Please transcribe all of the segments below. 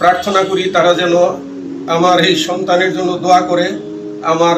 প্রার্থনা করি তারা যেন আমার এই সন্তানের জন্য দোয়া করে, আমার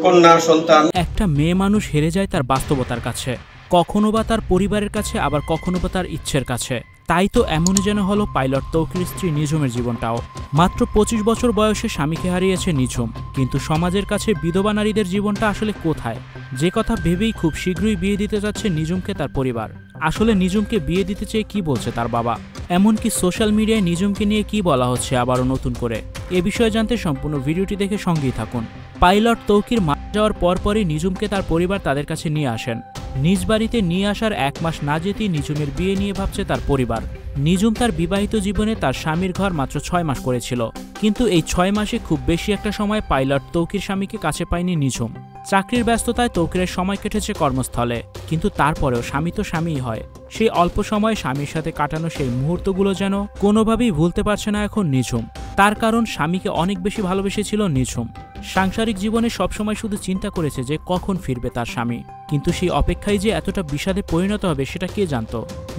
কন্যা সন্তান। একটা মেয়ে মানুষ হেরে যায় তার বাস্তবতার কাছে, কখনো বা তার পরিবারের কাছে, আবার কখনো বা তার ইচ্ছের কাছে। তাই তো এমনই যেন হলো পাইলট তৌকির স্ত্রী নিঝুমের জীবনটাও। মাত্র 25 বছর বয়সে স্বামীকে হারিয়েছে নিঝুম, কিন্তু সমাজের কাছে বিধবা নারীদের জীবনটা আসলে কোথায়, যে কথা ভেবেই খুব শীঘ্রই বিয়ে দিতে যাচ্ছে নিঝুমকে তার পরিবার। আসলে নিঝুমকে বিয়ে দিতে চেয়ে কি বলছে তার বাবা, এমনকি সোশ্যাল মিডিয়ায় নিঝুমকে নিয়ে কি বলা হচ্ছে আবারও নতুন করে, এ বিষয়ে জানতে সম্পূর্ণ ভিডিওটি দেখে সঙ্গেই থাকুন। পাইলট তৌকির মারা যাওয়ার পরপরই নিঝুমকে তার পরিবার তাদের কাছে নিয়ে আসেন। নিজ বাড়িতে নিয়ে আসার 1 মাস না যেতেই নিঝুমের বিয়ে নিয়ে ভাবছে তার পরিবার। নিঝুম তার বিবাহিত জীবনে তার স্বামীর ঘর মাত্র 6 মাস করেছিল, কিন্তু এই 6 মাসে খুব বেশি একটা সময় পাইলট তৌকির স্বামীকে কাছে পায়নি নিঝুম। চাকরির ব্যস্ততায় তৌকিরের সময় কেটেছে কর্মস্থলে, কিন্তু তারপরেও স্বামী তো স্বামীই হয়। সেই অল্প সময়ে স্বামীর সাথে কাটানো সেই মুহূর্তগুলো যেন কোনোভাবেই ভুলতে পারছে না এখন নিঝুম। তার কারণ স্বামীকে অনেক বেশি ভালোবেসেছিল নিঝুম। সাংসারিক জীবনে সবসময় শুধু চিন্তা করেছে যে কখন ফিরবে তার স্বামী, কিন্তু সেই অপেক্ষায় যে এতটা বিষাদে পরিণত হবে সেটা কে জানত।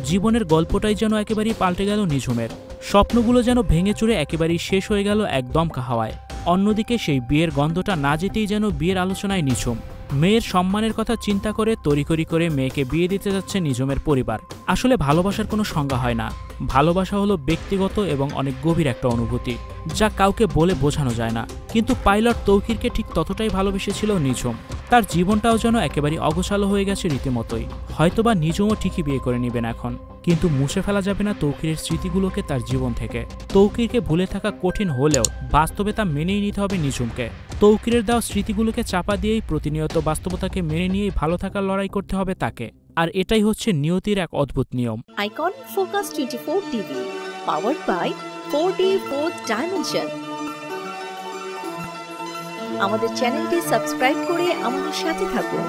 জীবনের গল্পটাই যেন একেবারেই পাল্টে গেল নিঝুমের, স্বপ্নগুলো যেন ভেঙে চুরে একেবারেই শেষ হয়ে গেল এক দমকা হাওয়ায়। অন্যদিকে সেই বিয়ের গন্ধটা না যেতেই যেন বিয়ের আলোচনায় নিঝুম। মেয়ের সম্মানের কথা চিন্তা করে তড়িঘড়ি করে মেয়েকে বিয়ে দিতে যাচ্ছে নিঝুমের পরিবার। আসলে ভালোবাসার কোনো সংজ্ঞা হয় না, ভালোবাসা হলো ব্যক্তিগত এবং অনেক গভীর একটা অনুভূতি, যা কাউকে বলে বোঝানো যায় না। কিন্তু পাইলট তৌকিরকে ঠিক ততটাই ভালোবেসেছিল নিঝুম। তার জীবনটাও যেন একেবারে অগোছালো হয়ে গেছে রীতিমতোই। হয়তোবা নিঝুমও ঠিকই বিয়ে করে নেবেন এখন, কিন্তু মুছে ফেলা যাবে না তৌকিরের স্মৃতিগুলোকে তার জীবন থেকে। তৌকিরকে ভুলে থাকা কঠিন হলেও বাস্তবে তা মেনেই নিতে হবে নিঝুমকে। তৌকিরের দেওয়া স্মৃতিগুলোকে চাপা দিয়েই প্রতিনিয়ত বাস্তবতাকে মেনে নিয়েই ভালো থাকার লড়াই করতে হবে তাকে। আর এটাই হচ্ছে নিয়তির এক অদ্ভুত নিয়ম। Icon focus 24 TV, powered by 4D Fourth Dimension। আমাদের চ্যানেলটি সাবস্ক্রাইব করে আমাদের সাথে থাকুন।